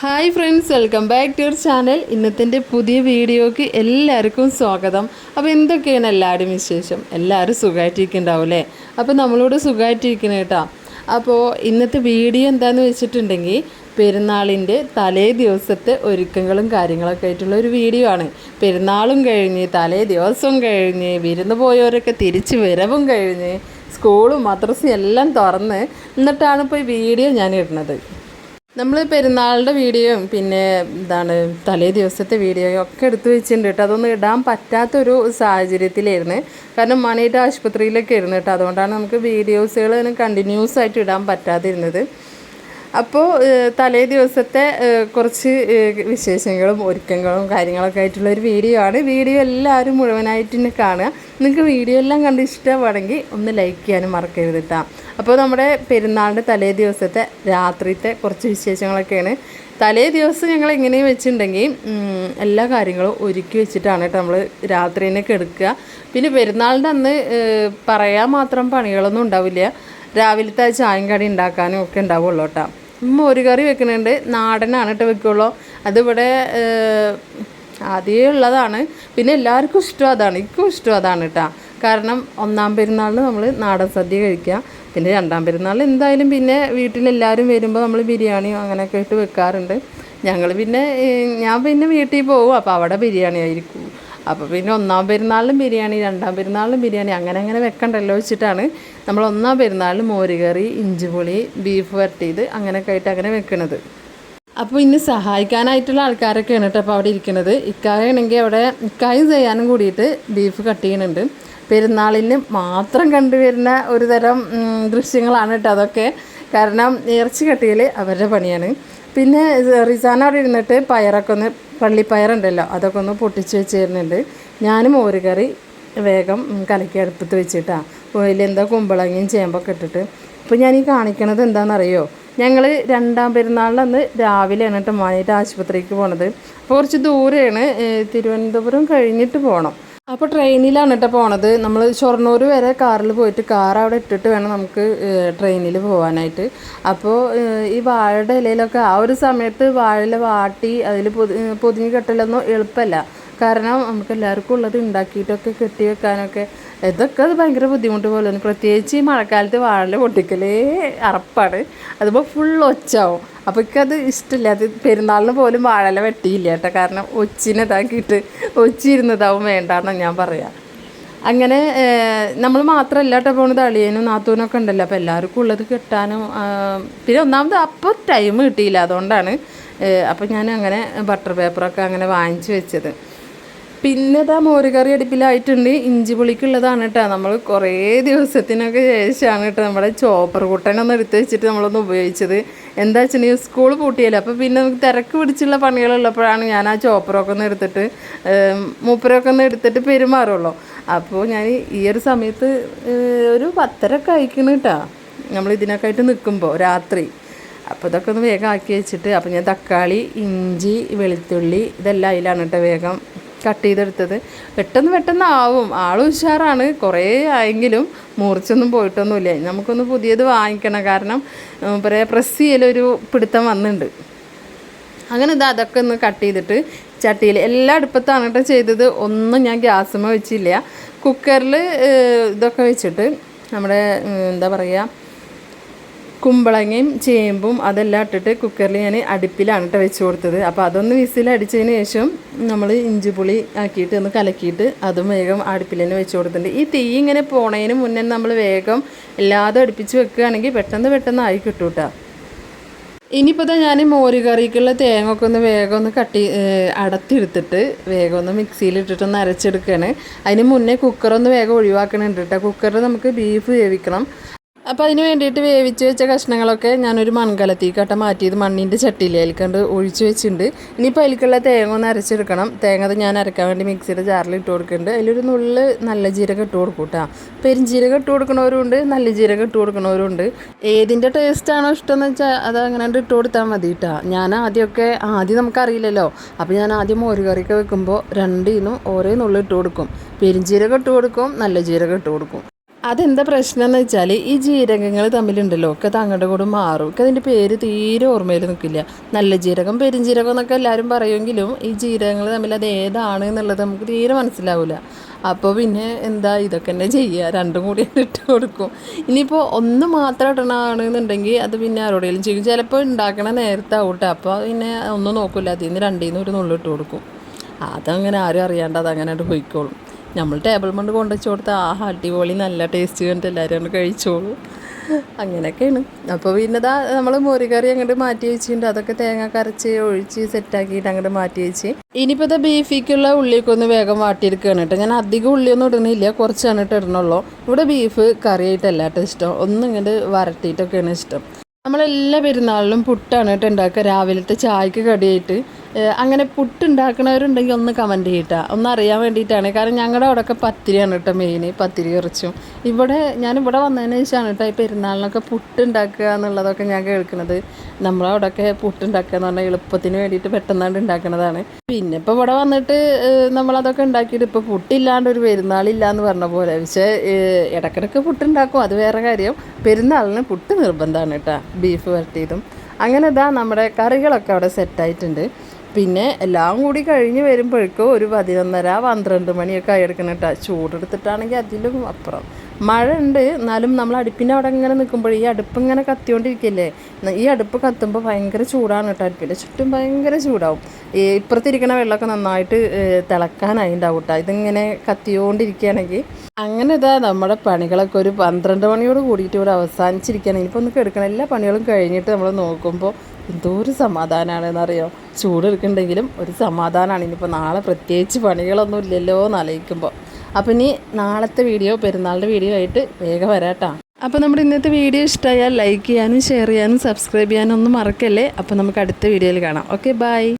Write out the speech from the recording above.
Hi friends, welcome back to your channel. ഇന്നത്തെ പുതിയ വീഡിയോക്ക് എല്ലാവർക്കും സ്വാഗതം. അപ്പോൾ എന്തൊക്കെയാണ് എല്ലാവരും വിശേഷം? എല്ലാവരും സുഖമായിട്ടിരിക്കുന്നുണ്ടാവും അല്ലേ? അപ്പോൾ നമ്മളോട് സുഖമായിട്ടിരിക്കണം കേട്ടോ. അപ്പോൾ ഇന്നത്തെ വീഡിയോ എന്താണെന്ന് വെച്ചിട്ടുണ്ടെങ്കിൽ പെരുന്നാളിൻ്റെ തലേ ദിവസത്തെ ഒരുക്കങ്ങളും കാര്യങ്ങളൊക്കെ ആയിട്ടുള്ള ഒരു വീഡിയോ ആണ്. പെരുന്നാളും കഴിഞ്ഞ് തലേ ദിവസവും കഴിഞ്ഞ് വിരുന്ന് പോയവരൊക്കെ തിരിച്ച് വരവും കഴിഞ്ഞ് സ്കൂളും മദ്രസയും എല്ലാം തുറന്ന് എന്നിട്ടാണ് ഇപ്പോൾ ഈ വീഡിയോ ഞാൻ ഇടുന്നത്. നമ്മൾ പെരുന്നാളിൻ്റെ വീഡിയോയും പിന്നെ തലേ ദിവസത്തെ വീഡിയോയും ഒക്കെ എടുത്തു വെച്ചിട്ടുണ്ട് കേട്ടോ. അതൊന്നും ഇടാൻ പറ്റാത്തൊരു സാഹചര്യത്തിലായിരുന്നു. കാരണം മണിയുടെ ആശുപത്രിയിലൊക്കെ ആയിരുന്നു കേട്ടോ. അതുകൊണ്ടാണ് നമുക്ക് വീഡിയോസുകൾ കണ്ടിന്യൂസ് ആയിട്ട് ഇടാൻ പറ്റാതിരുന്നത്. അപ്പോൾ തലേ ദിവസത്തെ കുറച്ച് വിശേഷങ്ങളും ഒരുക്കങ്ങളും കാര്യങ്ങളൊക്കെ ആയിട്ടുള്ളൊരു വീഡിയോ ആണ്. വീഡിയോ എല്ലാവരും മുഴുവനായിട്ട് തന്നെ കാണുക. നിങ്ങൾക്ക് വീഡിയോ എല്ലാം കണ്ട് ഇഷ്ടമാണെങ്കിൽ ഒന്ന് ലൈക്ക് ചെയ്യാനും മറക്കരുത് കേട്ടോ. അപ്പോൾ നമ്മുടെ പെരുന്നാളിൻ്റെ തലേ ദിവസത്തെ രാത്രിത്തെ കുറച്ച് വിശേഷങ്ങളൊക്കെയാണ്. തലേ ദിവസം ഞങ്ങൾ എങ്ങനെയും വെച്ചിട്ടുണ്ടെങ്കിൽ എല്ലാ കാര്യങ്ങളും ഒരുക്കി വെച്ചിട്ടാണ് കേട്ടോ നമ്മൾ രാത്രി തന്നെ കിടക്കുക. പിന്നെ പെരുന്നാളിൻ്റെ അന്ന് പറയാൻ മാത്രം പണികളൊന്നും ഉണ്ടാവില്ല. രാവിലത്തെ ചായയും കടി ഉണ്ടാക്കാനും ഒക്കെ ഉണ്ടാവുള്ളൂ കേട്ടോ. മോര് കറി വെക്കുന്നുണ്ട്, നാടനാണ് കേട്ടോ വെക്കുള്ളൂ. അതിവിടെ ആദ്യമേ ഉള്ളതാണ്. പിന്നെ എല്ലാവർക്കും ഇഷ്ടം അതാണ്, എനിക്കും ഇഷ്ടം അതാണ് കേട്ടോ. കാരണം ഒന്നാം പെരുന്നാളിന് നമ്മൾ നാടൻ സദ്യ കഴിക്കുക. പിന്നെ രണ്ടാം പെരുന്നാളിൽ എന്തായാലും പിന്നെ വീട്ടിലെല്ലാവരും വരുമ്പോൾ നമ്മൾ ബിരിയാണിയോ അങ്ങനെയൊക്കെ ഇട്ട് വെക്കാറുണ്ട്. ഞാൻ പിന്നെ വീട്ടിൽ പോകും, അപ്പോൾ അവിടെ ബിരിയാണി ആയിരിക്കും. അപ്പോൾ പിന്നെ ഒന്നാം പെരുന്നാളിലും ബിരിയാണി, രണ്ടാം പെരുന്നാളിലും ബിരിയാണി, അങ്ങനെ വെക്കണ്ടല്ലോ വെച്ചിട്ടാണ് നമ്മൾ ഒന്നാം പെരുന്നാളിൽ മോര് കറി, ഇഞ്ചിപ്പുളി, ബീഫ് വരട്ടിയത് അങ്ങനെയൊക്കെ ആയിട്ട് അങ്ങനെ വെക്കണത്. അപ്പോൾ ഇന്ന് സഹായിക്കാനായിട്ടുള്ള ആൾക്കാരൊക്കെയാണ് കേട്ടോ അപ്പോൾ അവിടെ ഇരിക്കുന്നത്. ഇക്കായാണെങ്കിൽ അവിടെ ഇക്കായും ചെയ്യാനും കൂടിയിട്ട് ബീഫ് കട്ട് ചെയ്യുന്നുണ്ട്. പെരുന്നാളിന് മാത്രം കണ്ടുവരുന്ന ഒരു തരം ദൃശ്യങ്ങളാണ് കേട്ടോ അതൊക്കെ. കാരണം ഇറച്ചി കട്ടിയിൽ അവരുടെ പണിയാണ്. പിന്നെ റിസാന അവിടെ ഇരുന്നിട്ട് പയറൊക്കെ ഒന്ന്, പള്ളിപ്പയറുണ്ടല്ലോ, അതൊക്കെ ഒന്ന് പൊട്ടിച്ച് വെച്ച് തരുന്നുണ്ട്. ഞാനും മോര് കറി വേഗം കലക്കി അടുപ്പത്ത് വെച്ചിട്ടാണ് അതിലെന്താ കുമ്പളങ്ങയും ചേമ്പൊക്കെ ഇട്ടിട്ട്. അപ്പോൾ ഞാൻ ഈ കാണിക്കണത് എന്താണെന്നറിയോ, ഞങ്ങൾ രണ്ടാം പെരുന്നാളിലന്ന് രാവിലെയാണ് കേട്ടോ മാനിയിട്ട് ആശുപത്രിക്ക് പോണത്. അപ്പോൾ കുറച്ച് ദൂരെയാണ്, തിരുവനന്തപുരം കഴിഞ്ഞിട്ട് പോകണം. അപ്പോൾ ട്രെയിനിലാണ് കേട്ടോ പോണത്. നമ്മൾ ഷൊർണൂർ വരെ കാറിൽ പോയിട്ട് കാർ അവിടെ ഇട്ടിട്ട് വേണം നമുക്ക് ട്രെയിനിൽ പോകാനായിട്ട്. അപ്പോൾ ഈ വാഴയുടെ ഇലയിലൊക്കെ ആ ഒരു സമയത്ത് വാഴയില വാട്ടി അതിൽ പൊതിഞ്ഞ് കെട്ടലൊന്നും എളുപ്പമല്ല. കാരണം നമുക്ക് എല്ലാവർക്കും ഉള്ളത് ഉണ്ടാക്കിയിട്ടൊക്കെ കെട്ടി വെക്കാനൊക്കെ ഇതൊക്കെ അത് ഭയങ്കര ബുദ്ധിമുട്ട് പോലെ തോന്നി. പ്രത്യേകിച്ച് ഈ മഴക്കാലത്ത് വാഴയില പൊട്ടിക്കലേ അറപ്പാണ്. അതുമ്പോൾ ഫുൾ ഒച്ചാവും. അപ്പോൾ എനിക്കത് ഇഷ്ടമില്ല. അത് പെരുന്നാളിന് പോലും വാഴയില വെട്ടിയില്ല കേട്ടോ. കാരണം ഒച്ചിനതാക്കിയിട്ട് ഒച്ചിരുന്നതാവും വേണ്ടാന്നാണ് ഞാൻ പറയാം. അങ്ങനെ നമ്മൾ മാത്രമല്ല കേട്ടോ പോകുന്നത്, അളിയനും നാത്തൂനൊക്കെ ഉണ്ടല്ലോ. അപ്പോൾ എല്ലാവർക്കും ഉള്ളത് കെട്ടാനും പിന്നെ ഒന്നാമത് അപ്പോൾ ടൈം കിട്ടിയില്ല, അതുകൊണ്ടാണ്. അപ്പോൾ ഞാൻ അങ്ങനെ ബട്ടർ പേപ്പറൊക്കെ അങ്ങനെ വാങ്ങിച്ച് വെച്ചത്. പിന്നെ ഇതാ മോര് കറി അടുപ്പിലായിട്ടുണ്ട്. ഇഞ്ചി പുളിക്കുള്ളതാണ് കേട്ടോ. നമ്മൾ കുറേ ദിവസത്തിനൊക്കെ ശേഷമാണ് കേട്ടോ നമ്മുടെ ചോപ്പർ കുട്ടനൊന്ന് എടുത്ത് വെച്ചിട്ട് നമ്മളൊന്ന് ഉപയോഗിച്ചത്. എന്താ വെച്ചിട്ടുണ്ടെങ്കിൽ സ്കൂൾ പൂട്ടിയല്ലോ, അപ്പോൾ പിന്നെ നമുക്ക് തിരക്ക് പിടിച്ചുള്ള പണികളുള്ളപ്പോഴാണ് ഞാൻ ആ ചോപ്പറൊക്കെ ഒന്ന് എടുത്തിട്ട് മൂപ്പരൊക്കെ ഒന്ന് എടുത്തിട്ട് പെരുമാറുള്ളൂ. അപ്പോൾ ഞാൻ ഈ ഒരു സമയത്ത് ഒരു 10:30 കഴിക്കണം കേട്ടോ നമ്മൾ ഇതിനൊക്കെ ആയിട്ട് നിൽക്കുമ്പോൾ രാത്രി. അപ്പോൾ ഇതൊക്കെ ഒന്ന് വേഗം ആക്കി വെച്ചിട്ട്, അപ്പോൾ ഞാൻ തക്കാളി, ഇഞ്ചി, വെളുത്തുള്ളി ഇതെല്ലാം അതിലാണ് കേട്ടോ വേഗം കട്ട് ചെയ്തെടുത്തത്. പെട്ടെന്ന് ആവും. ആളും ഉഷാറാണ്. കുറേ ആയെങ്കിലും മുറിച്ചൊന്നും പോയിട്ടൊന്നുമില്ല. നമുക്കൊന്ന് പുതിയത് വാങ്ങിക്കണം. കാരണം പ്രസ് ചെയ്യലൊരു പിടുത്തം വന്നിട്ടുണ്ട്. അങ്ങനെ അതൊക്കെ ഒന്ന് കട്ട് ചെയ്തിട്ട് ചട്ടിയിൽ എല്ലാ അടുപ്പത്താണ് കേട്ടോ ചെയ്തത്. ഒന്നും ഞാൻ ഗ്യാസുമ്മ വെച്ചില്ല. കുക്കറിൽ ഇതൊക്കെ വെച്ചിട്ട് നമ്മുടെ എന്താ പറയുക, കുമ്പളങ്ങയും ചേമ്പും അതെല്ലാം ഇട്ടിട്ട് കുക്കറിൽ ഞാൻ അടുപ്പിലാണ് കേട്ടോ വെച്ച് കൊടുത്തത്. അപ്പോൾ അതൊന്ന് വിസിലടിച്ചതിന് ശേഷം നമ്മൾ ഇഞ്ചിപ്പുളി ആക്കിയിട്ട് ഒന്ന് കലക്കിയിട്ട് അതും വേഗം അടുപ്പിൽ തന്നെ വെച്ച് കൊടുത്തിട്ടുണ്ട്. ഈ തീ ഇങ്ങനെ പോണതിന് മുന്നേ നമ്മൾ വേഗം എല്ലാതും അടുപ്പിച്ച് വെക്കുകയാണെങ്കിൽ പെട്ടെന്ന് ആയി കിട്ടും കേട്ടോ. ഇനിയിപ്പോൾ ഞാൻ മോര് കറിക്കുള്ള തേങ്ങ ഒക്കെ ഒന്ന് വേഗം ഒന്ന് അടത്തിയെടുത്തിട്ട് വേഗം ഒന്ന് മിക്സിയിലിട്ടിട്ടൊന്ന് അരച്ചെടുക്കുകയാണ്. അതിന് മുന്നേ കുക്കറൊന്ന് വേഗം ഒഴിവാക്കണുണ്ട് കേട്ടോ. കുക്കറിൽ നമുക്ക് ബീഫ് വേവിക്കണം. അപ്പോൾ അതിന് വേണ്ടിയിട്ട് വേവിച്ച് വെച്ച കഷ്ണങ്ങളൊക്കെ ഞാനൊരു മൺകലത്തിക്കട്ട മാറ്റിയത് മണ്ണിൻ്റെ ചട്ടിയിലേൽക്കണ്ട് ഒഴിച്ച് വെച്ചിട്ടുണ്ട്. ഇനിയിപ്പോൾ അതിലേക്കുള്ള തേങ്ങ ഒന്ന് അരച്ചെടുക്കണം. തേങ്ങ അത് ഞാൻ അരക്കാൻ വേണ്ടി മിക്സിയുടെ ജാറിൽ ഇട്ട് കൊടുക്കുന്നുണ്ട്. അതിലൊരു നുള്ള് നല്ല ജീരകം ഇട്ട് കൊടുക്കും കേട്ടോ. പെരുംജീരകം ഇട്ട് കൊടുക്കണവരുണ്ട്, നല്ല ജീരകം ഇട്ട് കൊടുക്കണവരുണ്ട്. ഏതിൻ്റെ ടേസ്റ്റാണോ ഇഷ്ടമെന്ന് വെച്ചാൽ അത് അങ്ങനെ ഇട്ട് കൊടുത്താൽ മതി കേട്ടോ. ഞാൻ ആദ്യം നമുക്കറിയില്ലല്ലോ. അപ്പോൾ ഞാൻ ആദ്യം മോര് കറിയൊക്കെ വെക്കുമ്പോൾ രണ്ടിനും ഓരോ നുള്ളി ഇട്ട് കൊടുക്കും. പെരുംജീരകം ഇട്ട് കൊടുക്കും, നല്ല ജീരകം ഇട്ട് കൊടുക്കും. അതെന്താ പ്രശ്നം എന്ന് വെച്ചാൽ ഈ ജീരകങ്ങൾ തമ്മിലുണ്ടല്ലോ ഒക്കെ അങ്ങോട്ടും കൂടെ മാറും. ഒക്കെ അതിൻ്റെ പേര് തീരെ ഓർമ്മയിൽ നിൽക്കില്ല. നല്ല ജീരകം പെരുംജീരകം എന്നൊക്കെ എല്ലാവരും പറയുമെങ്കിലും ഈ ജീരകങ്ങൾ തമ്മിൽ അത് ഏതാണ് എന്നുള്ളത് നമുക്ക് തീരെ മനസ്സിലാവില്ല. അപ്പോൾ പിന്നെ എന്താ ഇതൊക്കെ തന്നെ ചെയ്യുക, രണ്ടും കൂടി ഇട്ട് കൊടുക്കും. ഇനിയിപ്പോൾ ഒന്ന് മാത്രം ഇടണമെന്നുണ്ടെങ്കിൽ അത് പിന്നെ ആരോടെങ്കിലും ചെയ്യും. ചിലപ്പോൾ ഉണ്ടാക്കണ നേരത്തെ ആവട്ടെ, അപ്പോൾ പിന്നെ ഒന്നും നോക്കില്ല, അതിൽ നിന്ന് രണ്ടിൽ നിന്ന് ഒരു നുള്ളിട്ട് കൊടുക്കും. അതങ്ങനെ ആരും അറിയാണ്ട് അതങ്ങനെ പോയിക്കോളും. നമ്മൾ ടേബിൾ മണ്ട് കൊണ്ടുവച്ച് കൊടുത്താൽ അടിപൊളി നല്ല ടേസ്റ്റ് കണ്ടിട്ട് എല്ലാവരും കൊണ്ട് കഴിച്ചോളൂ. അങ്ങനെയൊക്കെയാണ്. അപ്പോൾ പിന്നെ ഇതാ നമ്മൾ മോരുകറി അങ്ങോട്ട് മാറ്റി വെച്ചിട്ടുണ്ട്. അതൊക്കെ തേങ്ങ കരച്ച് ഒഴിച്ച് സെറ്റാക്കിയിട്ട് അങ്ങോട്ട് മാറ്റി വെച്ച് ഇനിയിപ്പോൾ ഇത് ബീഫിക്കുള്ള ഉള്ളിയൊക്കെ ഒന്ന് വേഗം വാട്ടിയെടുക്കുകയാണ് കേട്ടോ. ഞാൻ അധികം ഉള്ളിയൊന്നും ഇടുന്നില്ല, കുറച്ചാണ് കേട്ടോ ഇടണുള്ളൂ. ഇവിടെ ബീഫ് കറിയായിട്ടല്ല കേട്ടോ ഇഷ്ടം, ഒന്നും ഇങ്ങോട്ട് വരട്ടിയിട്ടൊക്കെയാണ് ഇഷ്ടം. നമ്മളെല്ലാ പെരുന്നാളിലും പുട്ടാണ് കേട്ടോ ഉണ്ടാക്കുക, രാവിലത്തെ ചായക്ക് കടിയായിട്ട്. അങ്ങനെ പുട്ടുണ്ടാക്കണവരുണ്ടെങ്കിൽ ഒന്ന് കമൻറ്റ് ചെയ്യട്ടോ, ഒന്ന് അറിയാൻ വേണ്ടിയിട്ടാണ്. കാരണം ഞങ്ങളുടെ അവിടെയൊക്കെ പത്തിരിയാണ് കേട്ടോ മെയിൻ, പത്തിരി ഇറച്ചും. ഞാനിവിടെ വന്നതിന് ശേഷമാണ് കേട്ടോ ഈ പെരുന്നാളിനൊക്കെ പുട്ടുണ്ടാക്കുക എന്നുള്ളതൊക്കെ ഞാൻ കേൾക്കുന്നത്. നമ്മളവിടെയൊക്കെ പുട്ടുണ്ടാക്കുക എന്ന് പറഞ്ഞാൽ എളുപ്പത്തിന് വേണ്ടിയിട്ട് പെട്ടെന്നാണ്ട് ഉണ്ടാക്കുന്നതാണ്. പിന്നെ ഇപ്പോൾ ഇവിടെ വന്നിട്ട് നമ്മളതൊക്കെ ഉണ്ടാക്കിയിട്ട് ഇപ്പോൾ പുട്ടില്ലാണ്ട് ഒരു പെരുന്നാളില്ല എന്ന് പറഞ്ഞ പോലെ. പക്ഷേ ഇടയ്ക്കിടയ്ക്ക് പുട്ടുണ്ടാക്കും, അത് വേറെ കാര്യം. പെരുന്നാളിന് പുട്ട് നിർബന്ധമാണ് കേട്ടോ, ബീഫ് വരട്ടിയതും. അങ്ങനെ ഇതാ നമ്മുടെ കറികളൊക്കെ അവിടെ സെറ്റായിട്ടുണ്ട്. പിന്നെ എല്ലാം കൂടി കഴിഞ്ഞ് വരുമ്പോഴേക്കും ഒരു 11:30-12 മണിയൊക്കെ ആയെടുക്കണം കേട്ടോ. ചൂടെടുത്തിട്ടാണെങ്കിൽ അതിലും അപ്പുറം. മഴ ഉണ്ട്, എന്നാലും നമ്മൾ അടുപ്പിൻ്റെ അവിടെ ഇങ്ങനെ നിൽക്കുമ്പോൾ ഈ അടുപ്പ് ഇങ്ങനെ കത്തിക്കൊണ്ടിരിക്കില്ലേ, ഈ അടുപ്പ് കത്തുമ്പോൾ ഭയങ്കര ചൂടാണ് കേട്ടോ. അടുപ്പിൻ്റെ ചുറ്റും ഭയങ്കര ചൂടാവും. ഇപ്പുറത്തിരിക്കണ വെള്ളമൊക്കെ നന്നായിട്ട് തിളക്കാനായി ഉണ്ടാവും കേട്ടോ, ഇതിങ്ങനെ കത്തിയോണ്ടിരിക്കുകയാണെങ്കിൽ. അങ്ങനെ ഇതാ നമ്മുടെ പണികളൊക്കെ ഒരു 12 മണിയോട് കൂടിയിട്ട് ഇവിടെ അവസാനിച്ചിരിക്കുകയാണ്. ഇനിയിപ്പോൾ ഒന്ന് കിടക്കണം. എല്ലാ പണികളും കഴിഞ്ഞിട്ട് നമ്മൾ നോക്കുമ്പോൾ എന്തോ ഒരു സമാധാനമാണെന്നറിയോ. ചൂടെടുക്കുന്നുണ്ടെങ്കിലും ഒരു സമാധാനമാണ്. ഇനിയിപ്പോൾ നാളെ പ്രത്യേകിച്ച് പണികളൊന്നും ഇല്ലല്ലോ എന്നാലോചിക്കുമ്പോൾ. അപ്പം ഇനി നാളത്തെ വീഡിയോ പെരുന്നാളിൻ്റെ വീഡിയോ ആയിട്ട് വേഗം വരാട്ടോ. അപ്പോൾ നമ്മുടെ ഇന്നത്തെ വീഡിയോ ഇഷ്ടമായാൽ ലൈക്ക് ചെയ്യാനും ഷെയർ ചെയ്യാനും സബ്സ്ക്രൈബ് ചെയ്യാനും ഒന്നും മറക്കല്ലേ. അപ്പോൾ നമുക്ക് അടുത്ത വീഡിയോയിൽ കാണാം. Okay, by.